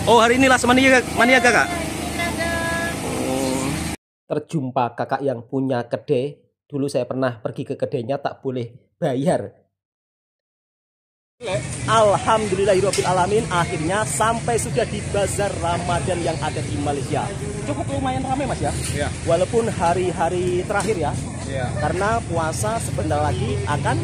Oh, hari ini Las Mania kakak. Oh. Terjumpa kakak yang punya kedai. Dulu saya pernah pergi ke kedainya tak boleh bayar. Alhamdulillahirobbilalamin, akhirnya sampai sudah di bazar Ramadan yang ada di Malaysia. Cukup lumayan ramai mas ya. Iya. Walaupun hari-hari terakhir ya. Iya. Karena puasa sebentar lagi akan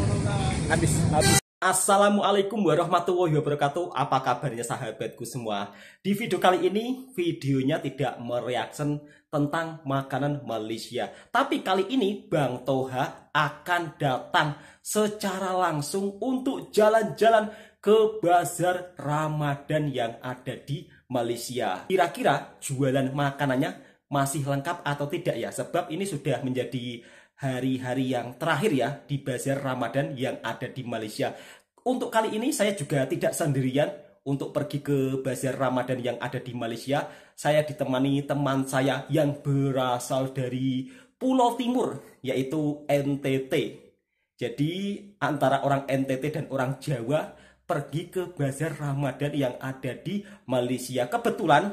habis. Assalamualaikum warahmatullahi wabarakatuh. Apa kabarnya sahabatku semua? Di video kali ini, videonya tidak mereaction tentang makanan Malaysia. Tapi kali ini Bang Toha akan datang secara langsung untuk jalan-jalan ke bazar Ramadan yang ada di Malaysia. Kira-kira jualan makanannya masih lengkap atau tidak ya? Sebab ini sudah menjadi hari-hari yang terakhir ya di bazar Ramadan yang ada di Malaysia. Untuk kali ini saya juga tidak sendirian untuk pergi ke bazar Ramadan yang ada di Malaysia. Saya ditemani teman saya yang berasal dari Pulau Timur, yaitu NTT. Jadi antara orang NTT dan orang Jawa pergi ke bazar Ramadan yang ada di Malaysia. Kebetulan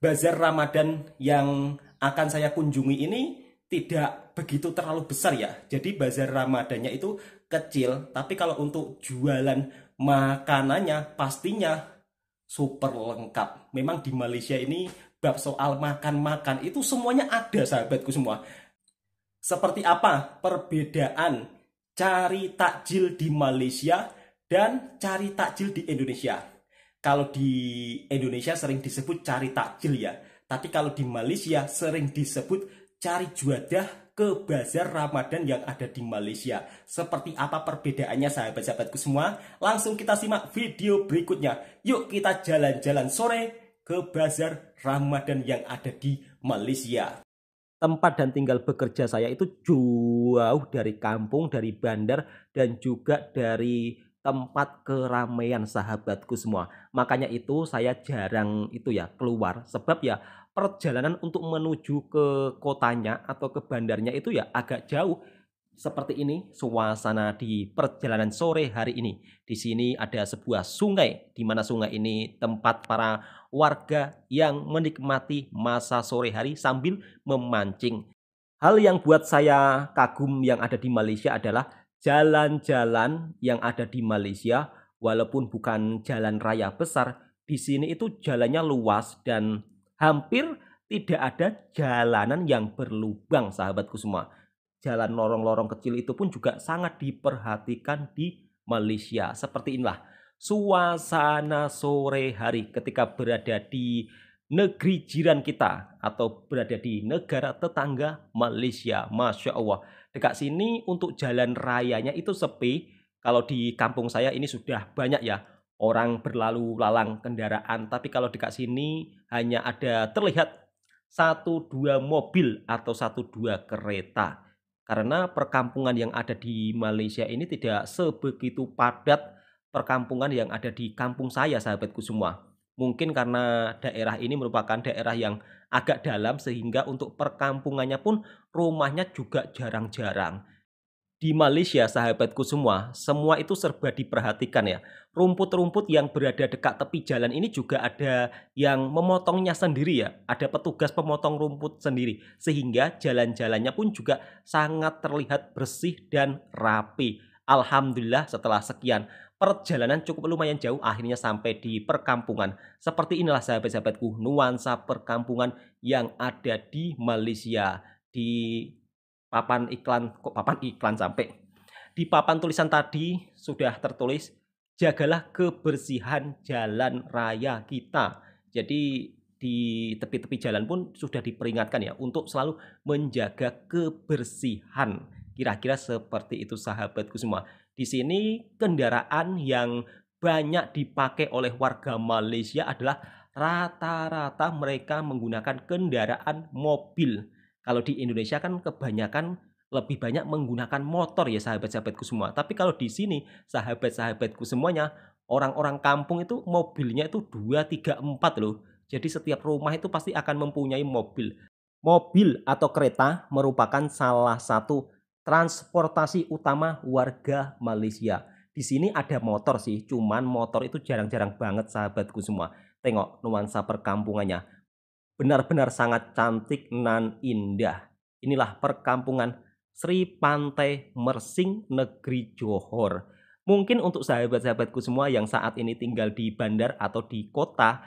bazar Ramadan yang akan saya kunjungi ini tidak begitu terlalu besar ya. Jadi bazar Ramadannya itu kecil, tapi kalau untuk jualan makanannya pastinya super lengkap. Memang di Malaysia ini bab soal makan-makan itu semuanya ada sahabatku semua. Seperti apa perbedaan cari takjil di Malaysia dan cari takjil di Indonesia? Kalau di Indonesia sering disebut cari takjil ya, tapi kalau di Malaysia sering disebut cari juadah ke bazar Ramadan yang ada di Malaysia. Seperti apa perbedaannya sahabat-sahabatku semua? Langsung kita simak video berikutnya. Yuk kita jalan-jalan sore ke bazar Ramadan yang ada di Malaysia. Tempat dan tinggal bekerja saya itu jauh dari kampung, dari bandar, dan juga dari tempat keramaian sahabatku semua. Makanya itu saya jarang itu ya keluar, sebab ya perjalanan untuk menuju ke kotanya atau ke bandarnya itu ya agak jauh. Seperti ini suasana di perjalanan sore hari ini. Di sini ada sebuah sungai, di mana sungai ini tempat para warga yang menikmati masa sore hari sambil memancing. Hal yang buat saya kagum yang ada di Malaysia adalah jalan-jalan yang ada di Malaysia, walaupun bukan jalan raya besar, di sini itu jalannya luas dan hampir tidak ada jalanan yang berlubang sahabatku semua. Jalan lorong-lorong kecil itu pun juga sangat diperhatikan di Malaysia. Seperti inilah suasana sore hari ketika berada di negeri jiran kita atau berada di negara tetangga Malaysia. Masya Allah. Dekat sini untuk jalan rayanya itu sepi. Kalau di kampung saya ini sudah banyak ya orang berlalu lalang kendaraan. Tapi kalau dekat sini hanya ada terlihat 1-2 mobil atau 1-2 kereta. Karena perkampungan yang ada di Malaysia ini tidak sebegitu padat perkampungan yang ada di kampung saya sahabatku semua. Mungkin karena daerah ini merupakan daerah yang agak dalam sehingga untuk perkampungannya pun rumahnya juga jarang-jarang. Di Malaysia sahabatku semua itu serba diperhatikan ya. Rumput-rumput yang berada dekat tepi jalan ini juga ada yang memotongnya sendiri ya. Ada petugas pemotong rumput sendiri. Sehingga jalan-jalannya pun juga sangat terlihat bersih dan rapi. Alhamdulillah setelah sekian perjalanan cukup lumayan jauh akhirnya sampai di perkampungan. Seperti inilah sahabat-sahabatku nuansa perkampungan yang ada di Malaysia. Di papan iklan sampai. Di papan tulisan tadi sudah tertulis, jagalah kebersihan jalan raya kita. Jadi di tepi-tepi jalan pun sudah diperingatkan ya untuk selalu menjaga kebersihan. Kira-kira seperti itu sahabatku semua. Di sini kendaraan yang banyak dipakai oleh warga Malaysia adalah rata-rata mereka menggunakan kendaraan mobil. Kalau di Indonesia kan kebanyakan lebih banyak menggunakan motor ya sahabat-sahabatku semua. Tapi kalau di sini sahabat-sahabatku semuanya, orang-orang kampung itu mobilnya itu 2, 3, 4 loh. Jadi setiap rumah itu pasti akan mempunyai mobil. Mobil atau kereta merupakan salah satu transportasi utama warga Malaysia. Di sini ada motor sih, cuman motor itu jarang-jarang banget sahabatku semua. Tengok nuansa perkampungannya. Benar-benar sangat cantik nan indah. Inilah perkampungan Sri Pantai Mersing, Negeri Johor. Mungkin untuk sahabat-sahabatku semua yang saat ini tinggal di bandar atau di kota,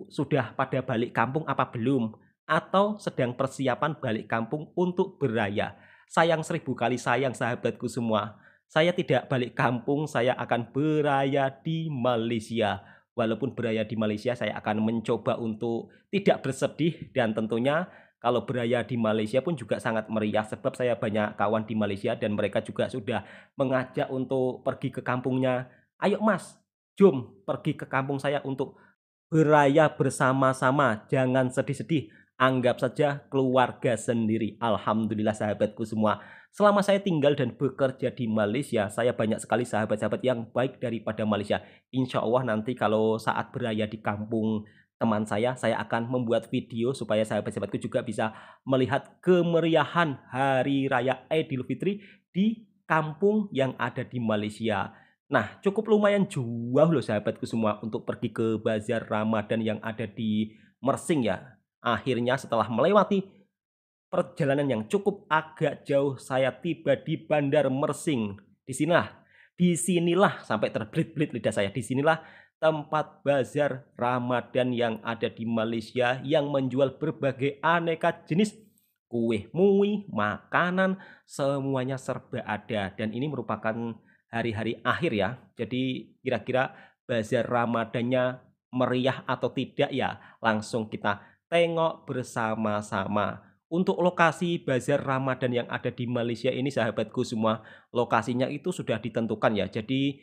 sudah pada balik kampung apa belum? Atau sedang persiapan balik kampung untuk beraya. Sayang 1000 kali sayang sahabatku semua. Saya tidak balik kampung, saya akan beraya di Malaysia. Walaupun beraya di Malaysia, saya akan mencoba untuk tidak bersedih, dan tentunya kalau beraya di Malaysia pun juga sangat meriah sebab saya banyak kawan di Malaysia dan mereka juga sudah mengajak untuk pergi ke kampungnya. Ayo Mas, jom pergi ke kampung saya untuk beraya bersama-sama, jangan sedih-sedih. Anggap saja keluarga sendiri. Alhamdulillah sahabatku semua. Selama saya tinggal dan bekerja di Malaysia, saya banyak sekali sahabat-sahabat yang baik daripada Malaysia. Insya Allah nanti kalau saat beraya di kampung teman saya akan membuat video supaya sahabat-sahabatku juga bisa melihat kemeriahan Hari Raya Idul Fitri di kampung yang ada di Malaysia. Nah, cukup lumayan jauh loh sahabatku semua untuk pergi ke Bazar Ramadan yang ada di Mersing ya. Akhirnya setelah melewati perjalanan yang cukup agak jauh, saya tiba di Bandar Mersing. Disinilah sampai terbelit-belit lidah saya. Disinilah tempat bazar Ramadan yang ada di Malaysia yang menjual berbagai aneka jenis kue mui, makanan, semuanya serba ada. Dan ini merupakan hari-hari akhir ya. Jadi kira-kira bazar Ramadannya meriah atau tidak ya? Langsung kita tengok bersama-sama. Untuk lokasi bazar Ramadan yang ada di Malaysia ini sahabatku semua, lokasinya itu sudah ditentukan ya. Jadi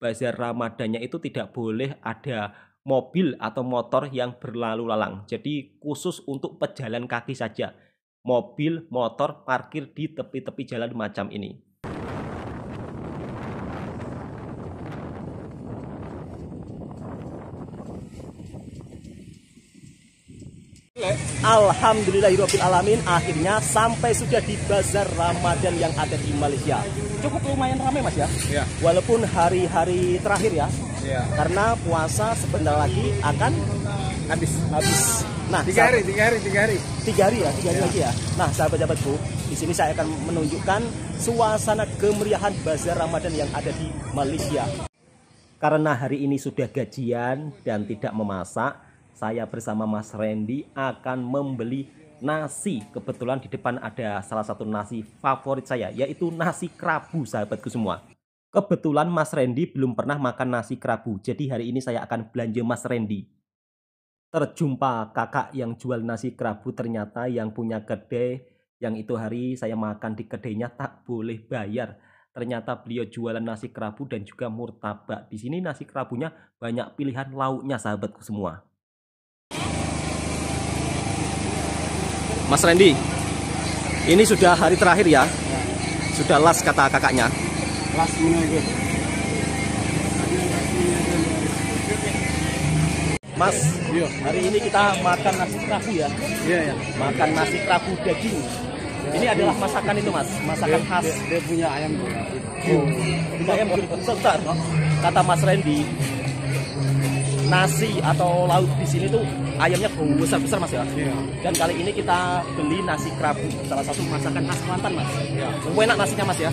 bazar Ramadannya itu tidak boleh ada mobil atau motor yang berlalu lalang. Jadi khusus untuk pejalan kaki saja. Mobil, motor parkir di tepi-tepi jalan macam ini. Alhamdulillahirabbil alamin, akhirnya sampai sudah di bazar Ramadan yang ada di Malaysia. Cukup lumayan ramai Mas ya. Ya. Walaupun hari-hari terakhir ya. Ya. Karena puasa sebentar lagi akan habis. Nah, tiga hari lagi ya. Nah, sahabat-sahabatku, di sini saya akan menunjukkan suasana kemeriahan bazar Ramadan yang ada di Malaysia. Karena hari ini sudah gajian dan tidak memasak, saya bersama Mas Randy akan membeli nasi. Kebetulan di depan ada salah satu nasi favorit saya, yaitu nasi kerabu sahabatku semua. Kebetulan Mas Randy belum pernah makan nasi kerabu, jadi hari ini saya akan belanja Mas Randy. Terjumpa kakak yang jual nasi kerabu, ternyata yang punya kedai, yang itu hari saya makan di kedainya tak boleh bayar. Ternyata beliau jualan nasi kerabu dan juga murtabak. Di sini nasi kerabunya banyak pilihan lauknya sahabatku semua. Mas Randy, ini sudah hari terakhir ya? Sudah last kata kakaknya. Last menunggu. Mas, hari ini kita makan nasi kerabu ya? Iya. Makan nasi kerabu daging. Ini adalah masakan itu Mas, masakan khas. Dia punya ayam. Punya ayam besar. Kata Mas Randy, nasi atau lauk di sini tuh ayamnya besar-besar Mas ya. Iya. Dan kali ini kita beli nasi kerabu, salah satu masakan khas Kelantan Mas. Iya. Enak nasinya Mas ya.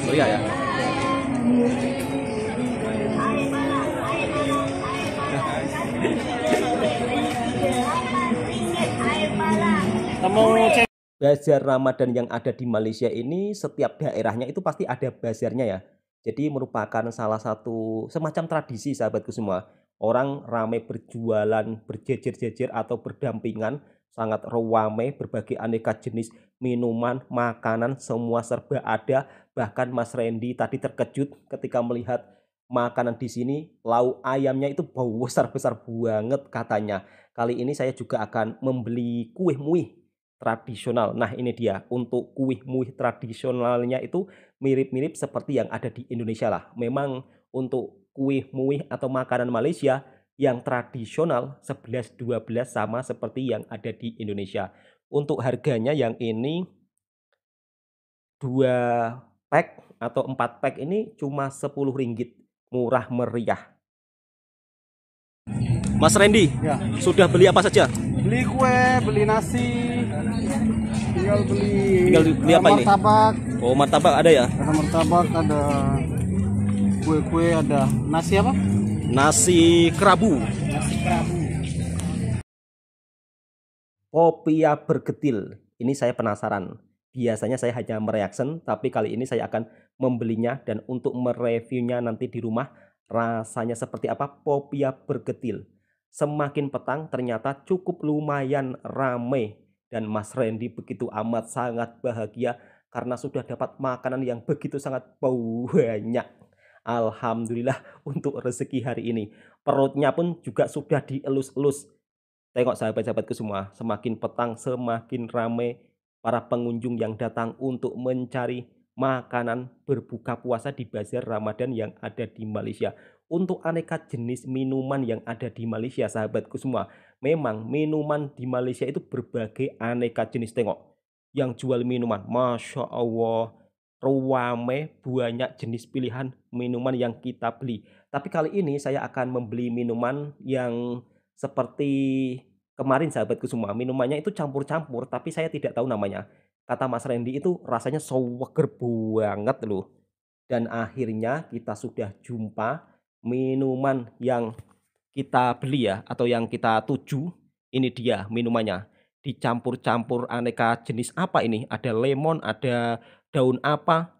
Meriah ya. Bazar Ramadan yang ada di Malaysia ini, setiap daerahnya itu pasti ada bazarnya ya. Jadi merupakan salah satu semacam tradisi sahabatku semua. Orang ramai berjualan, berjejer-jejer atau berdampingan, sangat ramai, berbagai aneka jenis minuman, makanan, semua serba ada. Bahkan Mas Randy tadi terkejut ketika melihat makanan di sini, lauk ayamnya itu bau besar-besar banget katanya. Kali ini saya juga akan membeli kue muih tradisional. Nah ini dia, untuk kue muih tradisionalnya itu mirip-mirip seperti yang ada di Indonesia lah. Memang untuk kue muih atau makanan Malaysia yang tradisional 11-12 sama seperti yang ada di Indonesia. Untuk harganya yang ini 2 pack atau 4 pack ini cuma 10 ringgit, murah meriah. Mas Randy, ya. Sudah beli apa saja? Beli kue, beli nasi, tinggal beli apa ini? Martabak. Oh, martabak ada ya? Ada martabak, ada kue-kue, ada nasi apa? Nasi kerabu. Nasi kerabu. Popia bergetil. Ini saya penasaran. Biasanya saya hanya mereaction, tapi kali ini saya akan membelinya dan untuk mereviewnya nanti di rumah rasanya seperti apa popia bergetil. Semakin petang ternyata cukup lumayan ramai dan Mas Randy begitu amat sangat bahagia karena sudah dapat makanan yang begitu sangat banyak. Alhamdulillah untuk rezeki hari ini. Perutnya pun juga sudah dielus-elus. Tengok sahabat-sahabatku semua, semakin petang semakin ramai para pengunjung yang datang untuk mencari makanan berbuka puasa di bazar Ramadan yang ada di Malaysia. Untuk aneka jenis minuman yang ada di Malaysia, sahabatku semua, memang minuman di Malaysia itu berbagai aneka jenis. Tengok yang jual minuman, Masya Allah, ramai, banyak jenis pilihan minuman yang kita beli. Tapi kali ini saya akan membeli minuman yang seperti kemarin, sahabatku semua. Minumannya itu campur-campur, tapi saya tidak tahu namanya. Kata Mas Randy itu rasanya seger banget loh. Dan akhirnya kita sudah jumpa minuman yang kita beli ya, atau yang kita tuju. Ini dia minumannya. Dicampur-campur aneka jenis apa ini? Ada lemon, ada daun apa?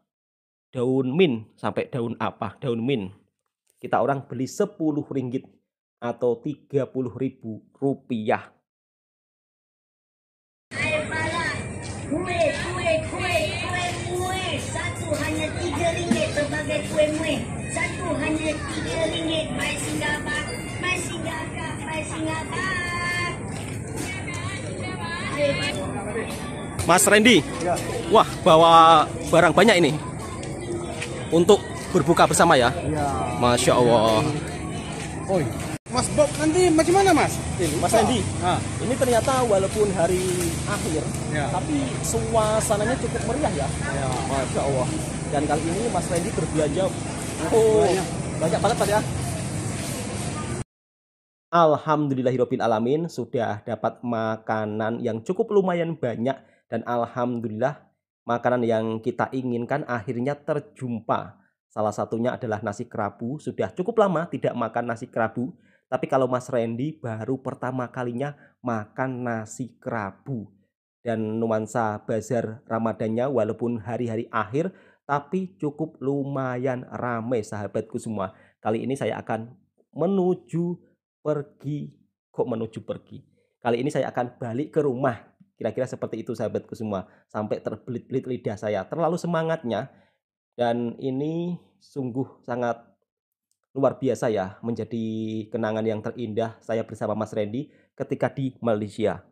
Daun mint, sampai daun apa? Daun mint. Kita orang beli 10 ringgit atau 30.000 rupiah. Kue, satu hanya 3 ringgit sebagai kue mue. Satu hanya 3 ringgit. Baik Singapura, baik Singapura, baik Singapura. Mas Randy, ya. Wah bawa barang banyak ini untuk berbuka bersama ya. Ya. Masya Allah. Oi, Mas Bob nanti macam mana Mas? Mas Randy, ini ternyata walaupun hari akhir, ya, tapi suasananya cukup meriah ya. Ya. Masya Allah. Dan kali ini Mas Randy berbelanja, banyak banget Pak ya. Alhamdulillahirobbilalamin, sudah dapat makanan yang cukup lumayan banyak dan alhamdulillah makanan yang kita inginkan akhirnya terjumpa. Salah satunya adalah nasi kerabu. Sudah cukup lama tidak makan nasi kerabu. Tapi kalau Mas Randy baru pertama kalinya makan nasi kerabu. Dan nuansa bazar Ramadannya walaupun hari-hari akhir, tapi cukup lumayan ramai sahabatku semua. Kali ini saya akan menuju pergi. Kok menuju pergi? Kali ini saya akan balik ke rumah. Kira-kira seperti itu sahabatku semua. Sampai terbelit-belit lidah saya. Terlalu semangatnya. Dan ini sungguh sangat luar biasa ya, menjadi kenangan yang terindah saya bersama Mas Randy ketika di Malaysia.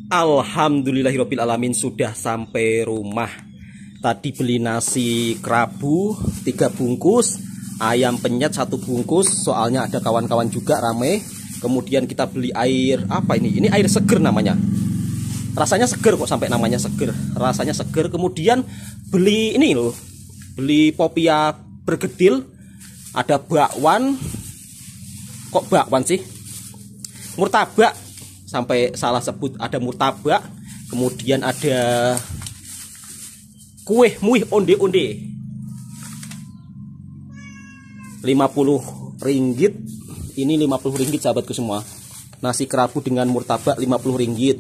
Alhamdulillahirobbilalamin, sudah sampai rumah. Tadi beli nasi kerabu 3 bungkus, ayam penyet 1 bungkus, soalnya ada kawan-kawan juga rame. Kemudian kita beli air, apa ini? Ini air seger namanya. Rasanya seger kok, sampai namanya seger. Rasanya seger. Kemudian beli ini loh, beli popia bergedil. Ada bakwan. Kok bakwan sih? Murtabak. Sampai salah sebut, ada murtabak. Kemudian ada kue muih onde-onde. 50 ringgit. Ini 50 ringgit sahabatku semua. Nasi kerabu dengan murtabak 50 ringgit.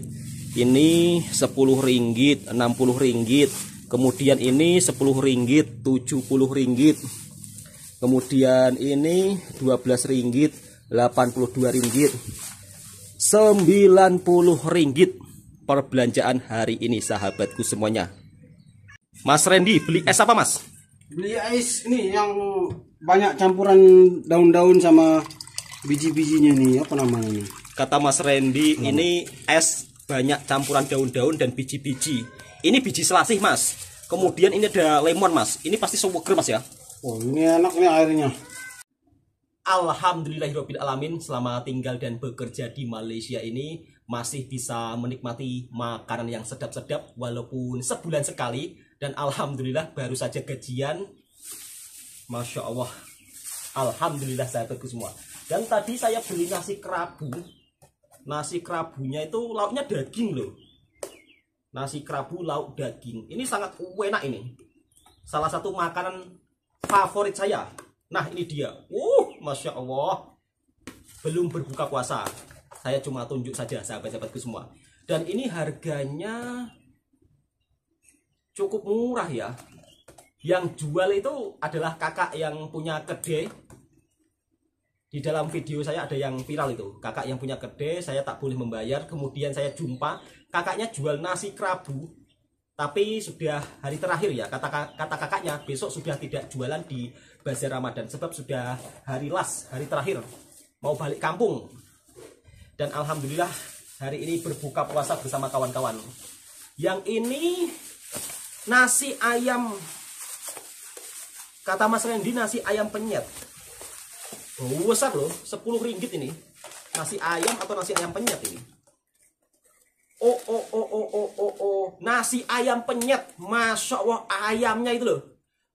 Ini 10 ringgit, 60 ringgit. Kemudian ini 10 ringgit, 70 ringgit. Kemudian ini 12 ringgit, 82 ringgit, 90 ringgit perbelanjaan hari ini sahabatku semuanya. Mas Randy beli es apa Mas? Beli es ini yang banyak campuran daun-daun sama biji-bijinya nih, apa namanya ini? Kata Mas Randy ini es banyak campuran daun-daun dan biji-biji. Ini biji selasih Mas. Kemudian ini ada lemon Mas. Ini pasti seger Mas ya. Oh ini enak nih airnya. Alhamdulillahirobbilalamin, selama tinggal dan bekerja di Malaysia ini masih bisa menikmati makanan yang sedap-sedap walaupun sebulan sekali. Dan alhamdulillah baru saja gajian. Masya Allah. Alhamdulillah sahabatku semua. Dan tadi saya beli nasi kerabu. Nasi kerabunya itu lauknya daging loh. Nasi kerabu lauk daging. Ini sangat enak ini. Salah satu makanan favorit saya. Nah ini dia. Masya Allah. Belum berbuka puasa. Saya cuma tunjuk saja sahabat-sahabatku semua. Dan ini harganya cukup murah ya. Yang jual itu adalah kakak yang punya kedai. Di dalam video saya ada yang viral itu. Kakak yang punya kedai, saya tak boleh membayar. Kemudian saya jumpa kakaknya jual nasi kerabu. Tapi sudah hari terakhir ya. Kata kakaknya besok sudah tidak jualan di Bazar Ramadan. Sebab sudah hari last, hari terakhir. Mau balik kampung. Dan alhamdulillah hari ini berbuka puasa bersama kawan-kawan. Yang ini nasi ayam. Kata Mas Randy nasi ayam penyet. Besar loh, 10 ringgit ini. Nasi ayam atau nasi ayam penyet ini. Nasi ayam penyet. Masya Allah ayamnya itu loh.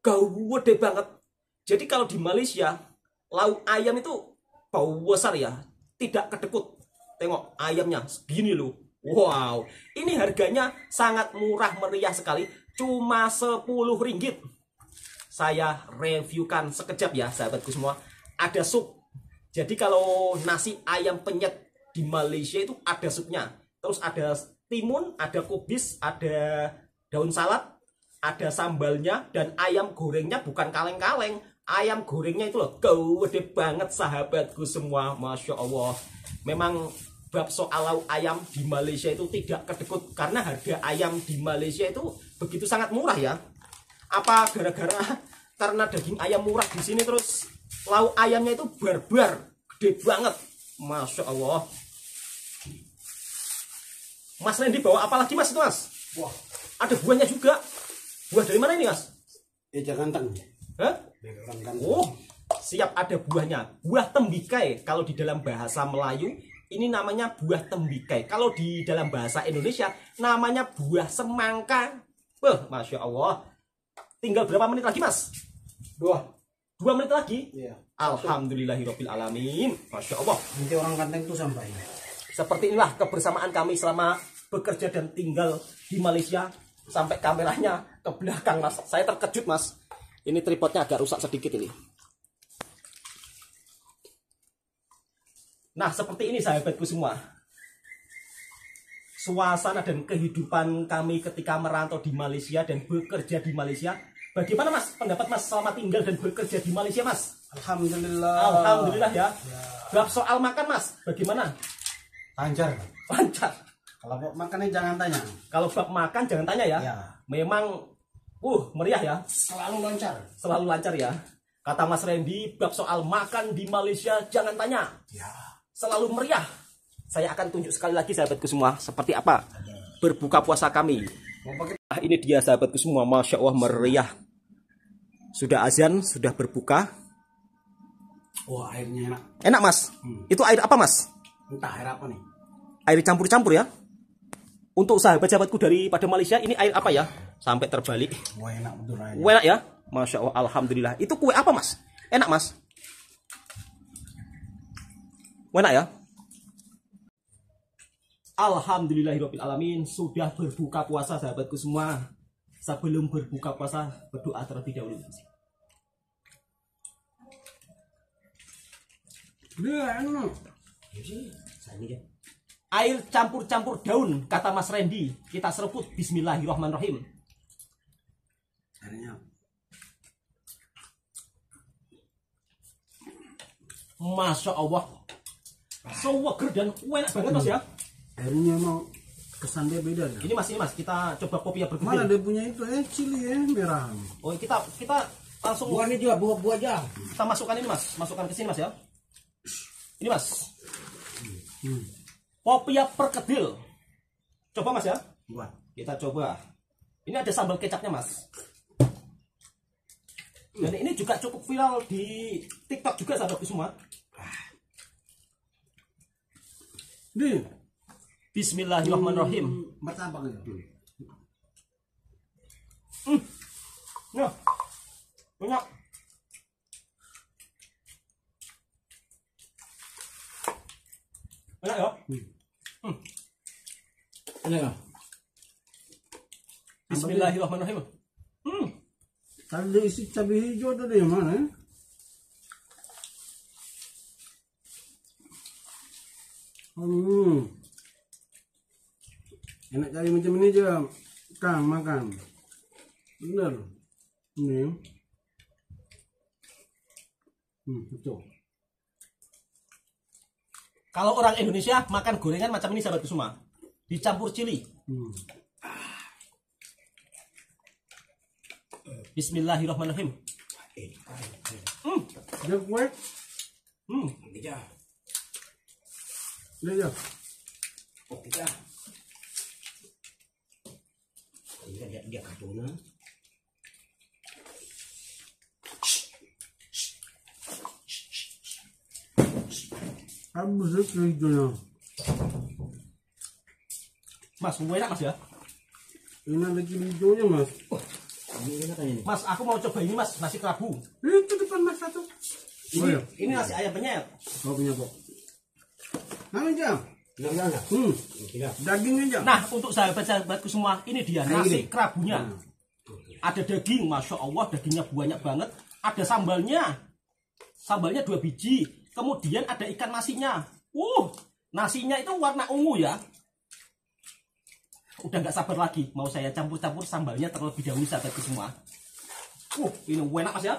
Gede banget. Jadi kalau di Malaysia lauk ayam itu bau besar ya. Tidak kedekut. Tengok ayamnya segini loh. Wow. Ini harganya sangat murah meriah sekali. Cuma 10 ringgit. Saya reviewkan sekejap ya sahabatku semua. Ada sup. Jadi kalau nasi ayam penyet di Malaysia itu ada supnya. Terus ada timun, ada kubis, ada daun salad, ada sambalnya, dan ayam gorengnya bukan kaleng-kaleng. Ayam gorengnya itu loh gede banget sahabatku semua. Masya Allah. Memang bab soal lauk ayam di Malaysia itu tidak kedekut. Karena harga ayam di Malaysia itu begitu sangat murah ya. Apa gara-gara karena daging ayam murah di sini terus lauk ayamnya itu barbar, gede banget. Masya Allah. Mas Randy bawa apa lagi mas itu mas? Wah, ada buahnya juga. Buah dari mana ini mas? Kantang. Hah? Oh, siap, ada buahnya. Buah tembikai. Kalau di dalam bahasa Melayu ini namanya buah tembikai. Kalau di dalam bahasa Indonesia namanya buah semangka. Masya Allah. Tinggal berapa menit lagi mas? 2 menit lagi? Iya. Alhamdulillahirabbil alamin. Masya Allah. Nanti orang Kanteng itu sampai. Seperti inilah kebersamaan kami selama bekerja dan tinggal di Malaysia. Sampai kameranya ke belakang mas. Saya terkejut mas. Ini tripodnya agak rusak sedikit ini. Nah seperti ini sahabatku semua. Suasana dan kehidupan kami ketika merantau di Malaysia dan bekerja di Malaysia. Bagaimana mas pendapat mas selama tinggal dan bekerja di Malaysia mas? Alhamdulillah. Alhamdulillah ya. Bab soal makan mas, bagaimana? Lancar. Lancar. Kalau bab makannya jangan tanya. Kalau bab makan jangan tanya ya. Ya. Memang meriah ya. Selalu lancar. Selalu lancar ya. Kata Mas Randy, bab soal makan di Malaysia jangan tanya. Ya. Selalu meriah. Saya akan tunjuk sekali lagi sahabatku semua seperti apa berbuka puasa kami. Nah, ini dia sahabatku semua, Masya Allah meriah. Sudah azan, sudah berbuka. Wah, airnya enak. Enak mas. Itu air apa mas? Entah air apa nih. Air campur-campur ya. Untuk sahabat-sahabatku daripada Malaysia, ini air apa ya? Sampai terbalik. Wah, enak betul airnya. Enak ya. Masya Allah, alhamdulillah. Itu kue apa mas? Enak mas. Enak ya. Alhamdulillahirabbil alamin, sudah berbuka puasa sahabatku semua. Sebelum berbuka puasa berdoa terlebih dahulu. Air campur-campur daun kata Mas Randy. Kita seruput. Bismillahirrahmanirrahim. Airnya. Masya Allah. Seger dan enak banget mas ya. Airnya mau kesannya beda ya. Ini mas, kita coba kopi ya bergedil. Mana dia punya itu cili merah. Oh kita langsung. Buahnya juga buah aja. Kita masukkan ini mas, masukkan ke sini mas ya. Ini mas. Popia perkedil. Coba mas ya. Buat. Kita coba. Ini ada sambal kecapnya mas. Dan ini juga cukup viral di TikTok juga sahabatku semua. Nih. Bismillahirrahmanirrahim. Martabak itu. Nah, banyak. Banyak ya? Enak ya? Bismillahirrahmanirrahim. Tadi isi cabai hijau tadi yang mana? Enak kali macam ini aja, Kang, makan. Bener. Ini. Betul. Kalau orang Indonesia makan gorengan macam ini sahabatku semua, dicampur cili. Bismillahirrahmanirrahim. Dia kuat. Dia. Dia. Oh, dia. Dia kartuna. Habis itu hijaunya. Mas, enak Mas ya? Ini lagi hijaunya, Mas. Ini enak ini. Mas, aku mau coba ini Mas, nasi kerabu. Itu depan Mas satu. Ini nasi ayam penyet. Kau punya kok. Nah, aja. Enggak. Tidak. Daging aja. Nah, untuk sahabat-sahabatku semua, ini dia nasi kerabunya. Ada daging, Masya Allah, dagingnya banyak banget. Ada sambalnya. Sambalnya 2 biji. Kemudian ada ikan nasinya. Nasinya itu warna ungu ya. Udah nggak sabar lagi. Mau saya campur-campur sambalnya terlebih dahulu sahabatku semua. Ini enak Mas ya.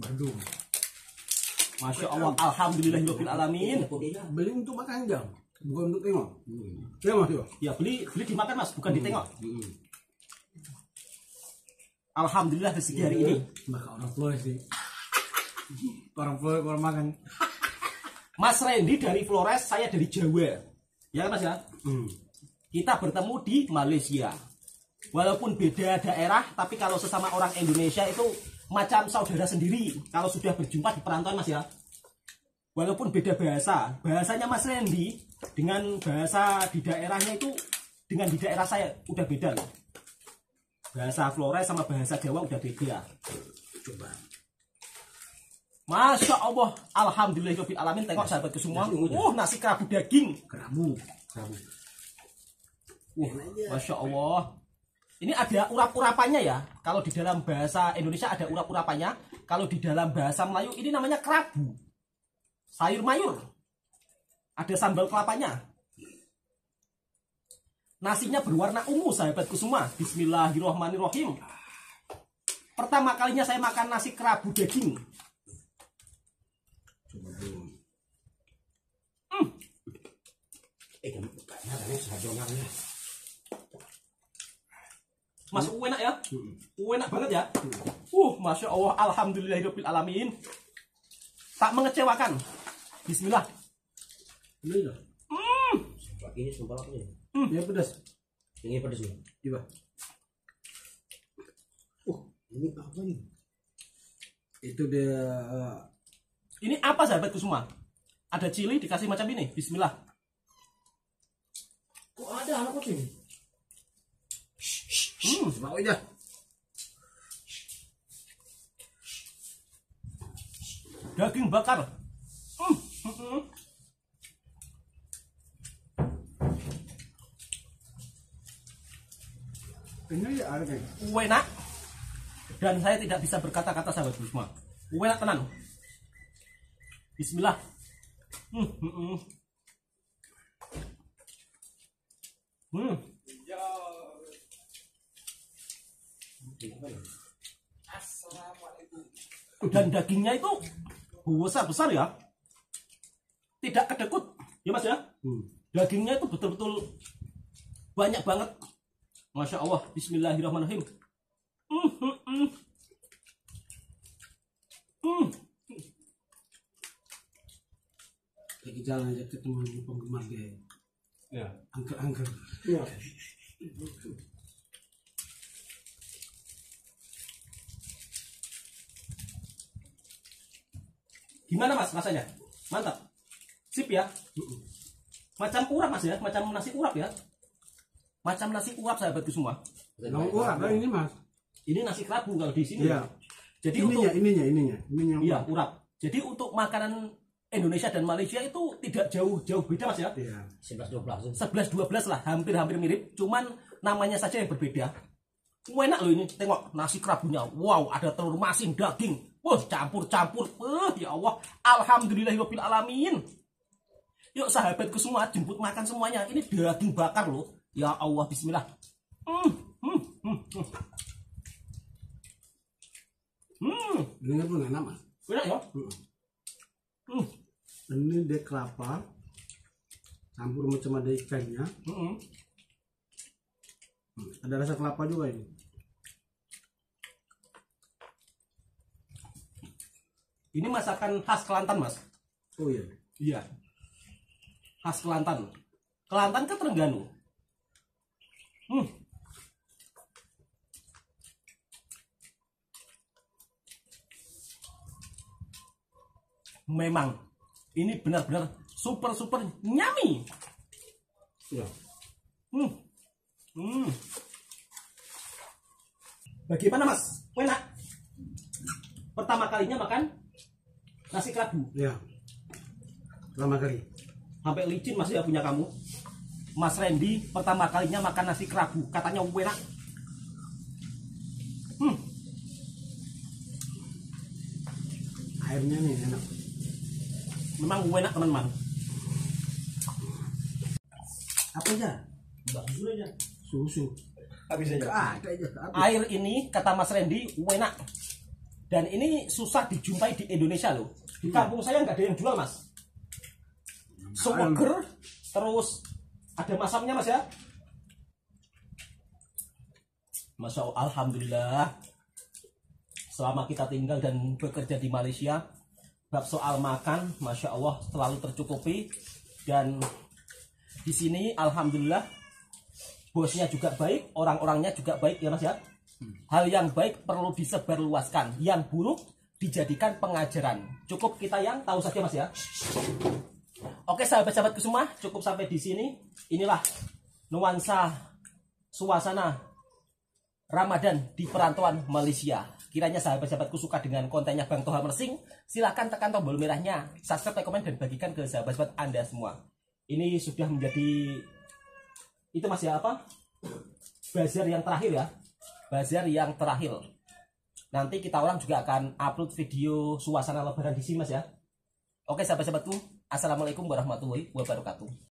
Bandung. Masya Allah, alhamdulillahirabbil alamin. Beli untuk makan aja, bukan untuk tengok. Ya Mas ya. Ya beli dimakan Mas, bukan ditengok. Alhamdulillah rezeki hari ini. Maka orang Flores sih. Orang Flores orang makan. Mas Randy dari Flores, saya dari Jawa. Ya Mas ya. Kita bertemu di Malaysia. Walaupun beda daerah, tapi kalau sesama orang Indonesia itu macam saudara sendiri. Kalau sudah berjumpa di perantauan Mas ya. Walaupun beda bahasa, bahasanya Mas Randy dengan bahasa di daerahnya itu dengan di daerah saya udah beda loh. Bahasa Flores sama bahasa Jawa udah beda. Coba. Masya Allah, alhamdulillahirabbil alamin. Tengok sahabatku semua. Nasi kerabu daging. Kerabu. Masya Allah. Ini ada urap-urapannya ya. Kalau di dalam bahasa Indonesia ada urap-urapannya. Kalau di dalam bahasa Melayu ini namanya kerabu. Sayur mayur. Ada sambal kelapanya. Nasinya berwarna ungu sahabatku semua. Bismillahirrahmanirrahim. Pertama kalinya saya makan nasi kerabu daging. Coba dulu. Mas, enak ya? Enak banget ya? Masya Allah, alhamdulillahirabbil alamin. Tak mengecewakan. Bismillah. Ini ya. Ini sumpah apa ini? Ya pedas. Ini pedas nih. Coba. Ini apa nih? Itu dia. Ini apa sahabatku semua? Ada cili dikasih macam ini. Bismillah. Kok ada anak kucing? Mau aja. Daging bakar. Ini ya ada kayak. Enak. Dan saya tidak bisa berkata-kata sahabatku semua. Enak tenan. Bismillah. Dan dagingnya itu besar ya, tidak kedekut ya Mas ya. Dagingnya itu betul-betul banyak banget. Masya Allah. Bismillahirrahmanirrahim. Lagi jalan aja ketemu penggemar dia. Ya. Angker. Iya. Gimana Mas rasanya? Mantap. Sip ya. Macam urap Mas ya, macam nasi urap ya. macam nasi urap sahabatku semua. Urap lah ini mas. Ini nasi kerabu kalau di sini. Iya. Jadi ininya. Iya, urap. Jadi untuk makanan Indonesia dan Malaysia itu tidak jauh-jauh beda mas ya. Iya. 11-12 lah, hampir-hampir mirip. Cuman namanya saja yang berbeda. Enak loh ini, tengok nasi kerabunya. Wow, ada telur masin, daging. Wah, campur-campur. Ya Allah, alhamdulillahirabbil alamin. Yuk sahabatku semua, jemput makan semuanya. Ini daging bakar loh. Ya Allah, bismillah. Ini pun enak mas. Enak ya? Ini dia kelapa campur macam ada ikannya. Ada rasa kelapa juga ini. Ini masakan khas Kelantan mas. Oh iya. Iya. Khas Kelantan. Kelantan ke Terengganu. Memang ini benar-benar super nyami. Iya. Bagaimana mas? Enak. Pertama kalinya makan nasi kerabu. Iya. Pertama kali. Sampai licin mas ya punya kamu. Mas Randy pertama kalinya makan nasi kerabu. Katanya enak. Airnya nih enak. Memang enak teman-teman. Apa aja? Susu aja. Susu. Habis aja. Ada aja. Air ini kata Mas Randy enak. Dan ini susah dijumpai di Indonesia loh. Di kampung saya nggak ada yang jual mas. Seger, terus ada masamnya mas ya. Masya Allah, alhamdulillah. Selama kita tinggal dan bekerja di Malaysia, bab soal makan, masya Allah selalu tercukupi. Dan di sini alhamdulillah bosnya juga baik, orang-orangnya juga baik ya mas ya. Hal yang baik perlu disebarluaskan, yang buruk dijadikan pengajaran. Cukup kita yang tahu saja mas ya. Oke sahabat-sahabatku semua, cukup sampai di sini. Inilah nuansa suasana Ramadan di perantauan Malaysia. Kiranya sahabat-sahabatku suka dengan kontennya Bang Toha Mersing, silahkan tekan tombol merahnya, subscribe, komen, dan bagikan ke sahabat-sahabat Anda semua. Ini sudah menjadi itu mas ya apa? Bazar yang terakhir ya. Bazar yang terakhir. Nanti kita orang juga akan upload video suasana lebaran di sini mas ya. Oke sahabat-sahabatku, assalamualaikum warahmatullahi wabarakatuh.